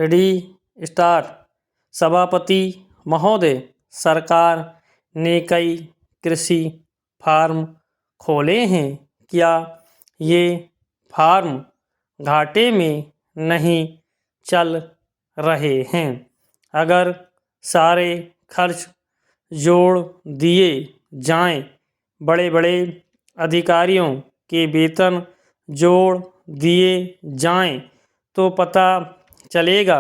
Ready start. सभापति महोदय, सरकार ने कई कृषि फार्म खोले हैं। क्या ये फार्म घाटे में नहीं चल रहे हैं? अगर सारे खर्च जोड़ दिए जाएं, बड़े बड़े अधिकारियों के वेतन जोड़ दिए जाएं, तो पता चलेगा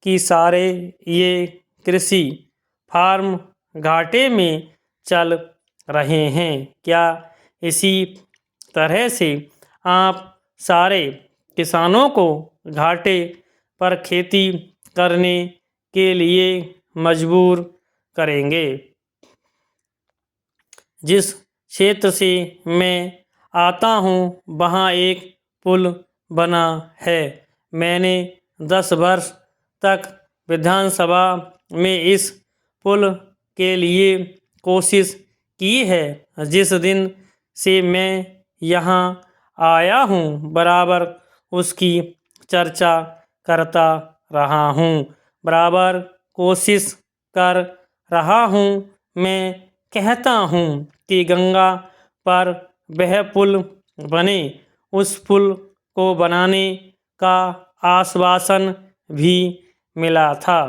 कि सारे ये कृषि फार्म घाटे में चल रहे हैं। क्या इसी तरह से आप सारे किसानों को घाटे पर खेती करने के लिए मजबूर करेंगे? जिस क्षेत्र से मैं आता हूँ वहाँ एक पुल बना है। मैंने 10 वर्ष तक विधानसभा में इस पुल के लिए कोशिश की है। जिस दिन से मैं यहाँ आया हूँ बराबर उसकी चर्चा करता रहा हूँ, बराबर कोशिश कर रहा हूँ। मैं कहता हूँ कि गंगा पर वह पुल बने। उस पुल को बनाने का आश्वासन भी मिला था।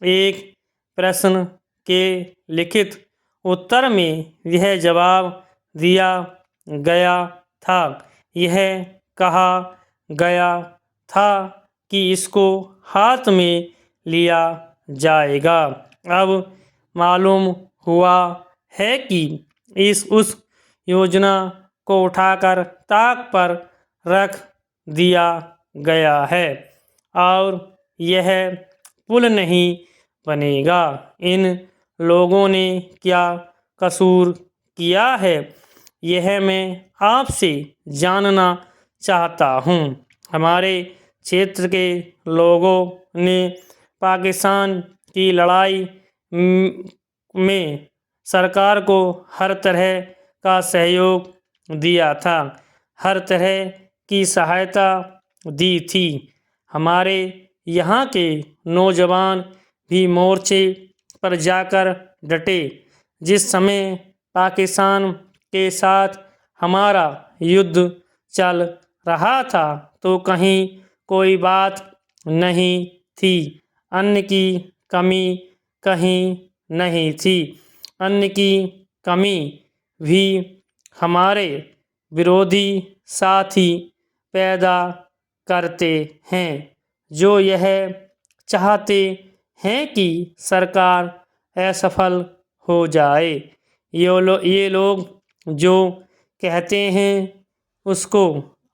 एक प्रश्न के लिखित उत्तर में यह जवाब दिया गया था। यह कहा गया था कि इसको हाथ में लिया जाएगा। अब मालूम हुआ है कि उस योजना को उठाकर ताक पर रख दिया गया है और यह पुल नहीं बनेगा। इन लोगों ने क्या कसूर किया है, यह मैं आपसे जानना चाहता हूँ। हमारे क्षेत्र के लोगों ने पाकिस्तान की लड़ाई में सरकार को हर तरह का सहयोग दिया था, हर तरह की सहायता दी थी। हमारे यहाँ के नौजवान भी मोर्चे पर जाकर डटे। जिस समय पाकिस्तान के साथ हमारा युद्ध चल रहा था तो कहीं कोई बात नहीं थी, अन्न की कमी कहीं नहीं थी। अन्न की कमी भी हमारे विरोधी साथी पैदा करते हैं, जो यह चाहते हैं कि सरकार असफल हो जाए। ये लोग जो कहते हैं उसको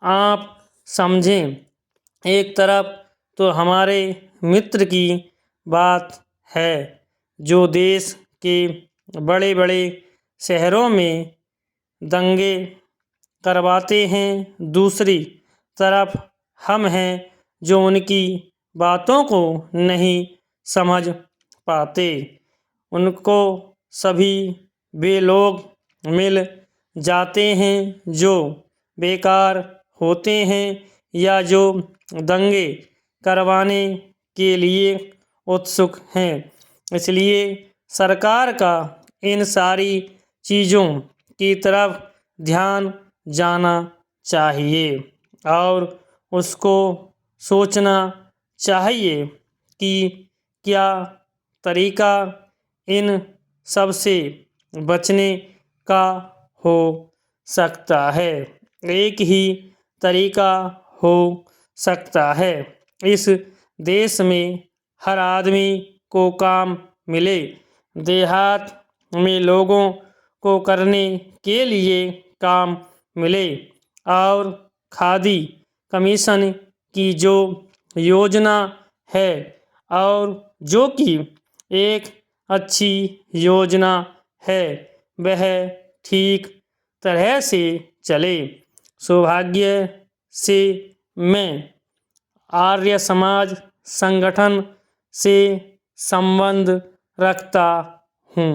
आप समझें। एक तरफ तो हमारे मित्र की बात है जो देश के बड़े बड़े शहरों में दंगे करवाते हैं, दूसरी तरफ हम हैं जो उनकी बातों को नहीं समझ पाते। उनको सभी वे लोग मिल जाते हैं जो बेकार होते हैं या जो दंगे करवाने के लिए उत्सुक हैं। इसलिए सरकार का इन सारी चीज़ों की तरफ ध्यान जाना चाहिए और उसको सोचना चाहिए कि क्या तरीका इन सब से बचने का हो सकता है। एक ही तरीका हो सकता है, इस देश में हर आदमी को काम मिले, देहात में लोगों को करने के लिए काम मिले और खादी कमीशन की जो योजना है और जो कि एक अच्छी योजना है वह ठीक तरह से चले। सौभाग्य से मैं आर्य समाज संगठन से संबंध रखता हूँ।